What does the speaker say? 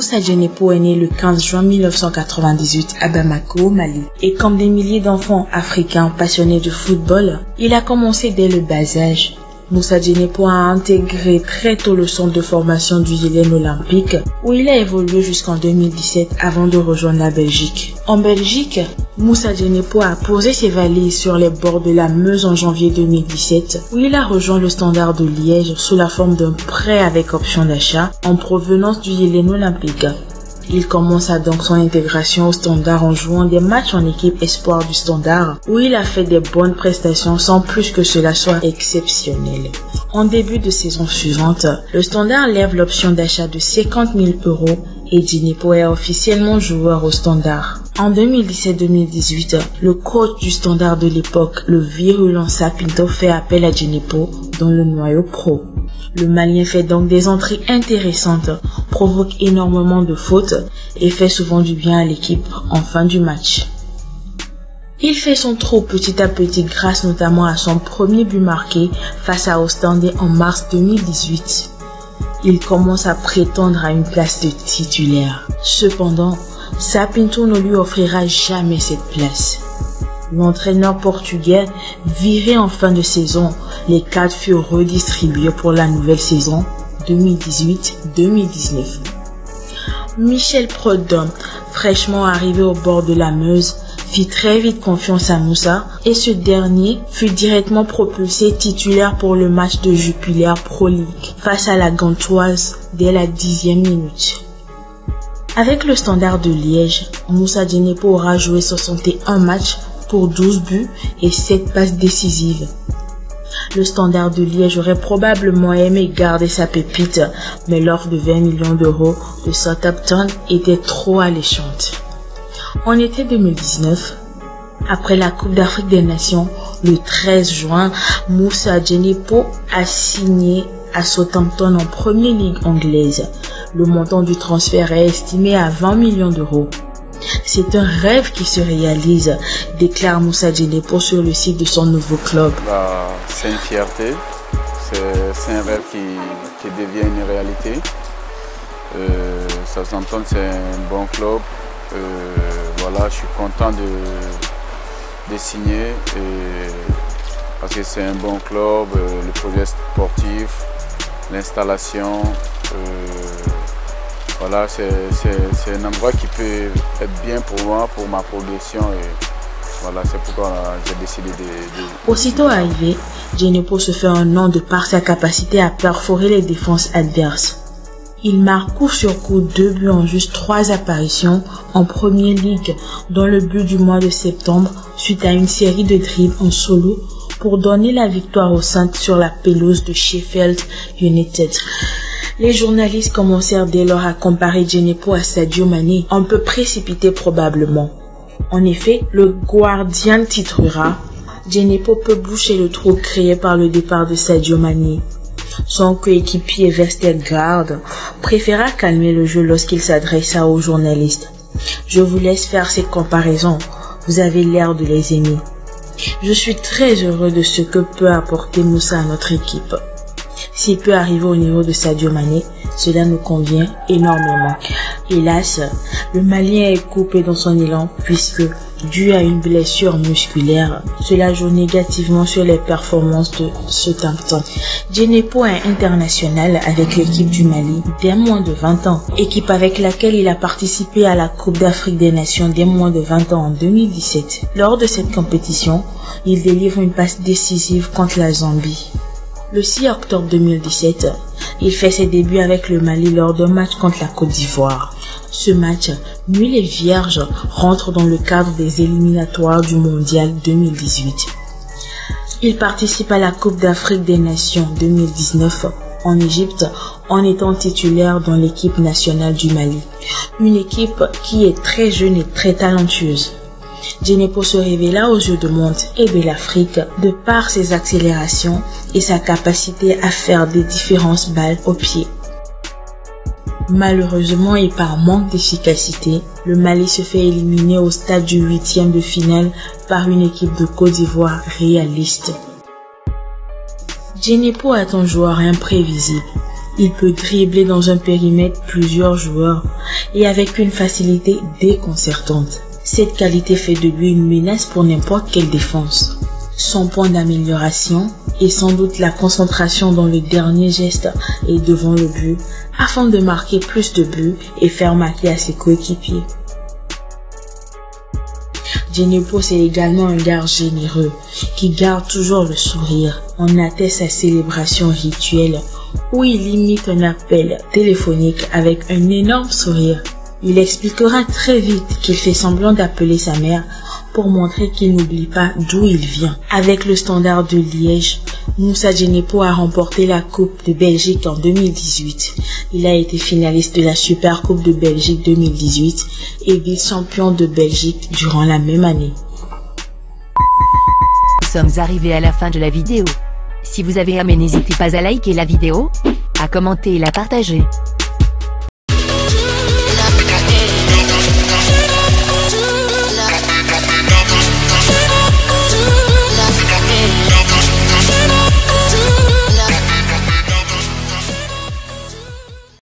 Moussa Djenepo est né le 15 juin 1998 à Bamako, au Mali. Et comme des milliers d'enfants africains passionnés de football, il a commencé dès le bas âge. Moussa Djenepo a intégré très tôt le centre de formation du Yélen Olympique, où il a évolué jusqu'en 2017 avant de rejoindre la Belgique. En Belgique, Moussa Djenepo a posé ses valises sur les bords de la Meuse en janvier 2017, où il a rejoint le Standard de Liège sous la forme d'un prêt avec option d'achat en provenance du Yélen Olympique. Il commença donc son intégration au Standard en jouant des matchs en équipe espoir du Standard, où il a fait des bonnes prestations sans plus que cela soit exceptionnel. En début de saison suivante, le Standard lève l'option d'achat de 50 000 € et Djenepo est officiellement joueur au Standard. En 2017-2018, le coach du Standard de l'époque, le virulent Sapinto, fait appel à Djenepo dans le noyau pro. Le Malien fait donc des entrées intéressantes, provoque énormément de fautes et fait souvent du bien à l'équipe en fin du match. Il fait son trou petit à petit grâce notamment à son premier but marqué face à Ostende en mars 2018. Il commence à prétendre à une place de titulaire. Cependant, Sapinto ne lui offrira jamais cette place. L'entraîneur portugais viré en fin de saison, les cadres furent redistribués pour la nouvelle saison 2018-2019. Michel Preud'homme, fraîchement arrivé au bord de la Meuse, fit très vite confiance à Moussa et ce dernier fut directement propulsé titulaire pour le match de Jupiler Pro League face à la Gantoise dès la 10e minute. Avec le Standard de Liège, Moussa Djenepo aura joué 61 matchs pour 12 buts et 7 passes décisives. Le Standard de Liège aurait probablement aimé garder sa pépite, mais l'offre de 20 millions d'euros de Southampton était trop alléchante. En été 2019, après la Coupe d'Afrique des Nations, le 13 juin, Moussa Djenepo a signé à Southampton en première ligue anglaise. Le montant du transfert est estimé à 20 millions d'euros. C'est un rêve qui se réalise, déclare Moussa Djenepo sur le site de son nouveau club. C'est une fierté, c'est un rêve qui devient une réalité. Southampton, c'est un bon club. Voilà, je suis content de signer parce que c'est un bon club, le projet sportif, l'installation. Voilà, c'est un endroit qui peut être bien pour moi, pour ma progression. Et voilà, c'est pourquoi j'ai décidé de... Aussitôt arrivé, Djenepo se fait un nom de par sa capacité à perforer les défenses adverses. Il marque coup sur coup 2 buts en juste 3 apparitions en Premier League, dont le but du mois de septembre suite à une série de dribbles en solo pour donner la victoire aux Saints sur la pelouse de Sheffield United. Les journalistes commencèrent dès lors à comparer Djenepo à Sadio Mané, un peu précipité probablement. En effet, le Guardian titrera « Djenepo peut boucher le trou créé par le départ de Sadio Mané ». Son coéquipier Vestergaard préféra calmer le jeu lorsqu'il s'adressa aux journalistes. « Je vous laisse faire ces comparaisons, vous avez l'air de les aimer. Je suis très heureux de ce que peut apporter Moussa à notre équipe. S'il peut arriver au niveau de Sadio Mané, cela nous convient énormément. » Hélas, le Malien est coupé dans son élan puisque, dû à une blessure musculaire, cela joue négativement sur les performances de Southampton. Djenepo est international avec l'équipe du Mali dès moins de 20 ans, équipe avec laquelle il a participé à la Coupe d'Afrique des Nations dès moins de 20 ans en 2017. Lors de cette compétition, il délivre une passe décisive contre la Zambie. Le 6 octobre 2017, il fait ses débuts avec le Mali lors d'un match contre la Côte d'Ivoire. Ce match, nul et vierge, rentre dans le cadre des éliminatoires du Mondial 2018. Il participe à la Coupe d'Afrique des Nations 2019 en Égypte en étant titulaire dans l'équipe nationale du Mali. Une équipe qui est très jeune et très talentueuse. Djenepo se révéla aux yeux du monde et de l'Afrique de par ses accélérations et sa capacité à faire des différentes balles au pied. Malheureusement et par manque d'efficacité, le Mali se fait éliminer au stade du 8e de finale par une équipe de Côte d'Ivoire réaliste. Djenepo est un joueur imprévisible. Il peut dribbler dans un périmètre plusieurs joueurs et avec une facilité déconcertante. Cette qualité fait de lui une menace pour n'importe quelle défense. Son point d'amélioration est sans doute la concentration dans le dernier geste et devant le but afin de marquer plus de buts et faire marquer à ses coéquipiers. Djenepo est également un gars généreux qui garde toujours le sourire. On atteste sa célébration rituelle où il imite un appel téléphonique avec un énorme sourire. Il expliquera très vite qu'il fait semblant d'appeler sa mère pour montrer qu'il n'oublie pas d'où il vient. Avec le Standard de Liège, Moussa Djenepo a remporté la Coupe de Belgique en 2018. Il a été finaliste de la Super Coupe de Belgique 2018 et vice-champion de Belgique durant la même année. Nous sommes arrivés à la fin de la vidéo. Si vous avez aimé, n'hésitez pas à liker la vidéo, à commenter et la partager.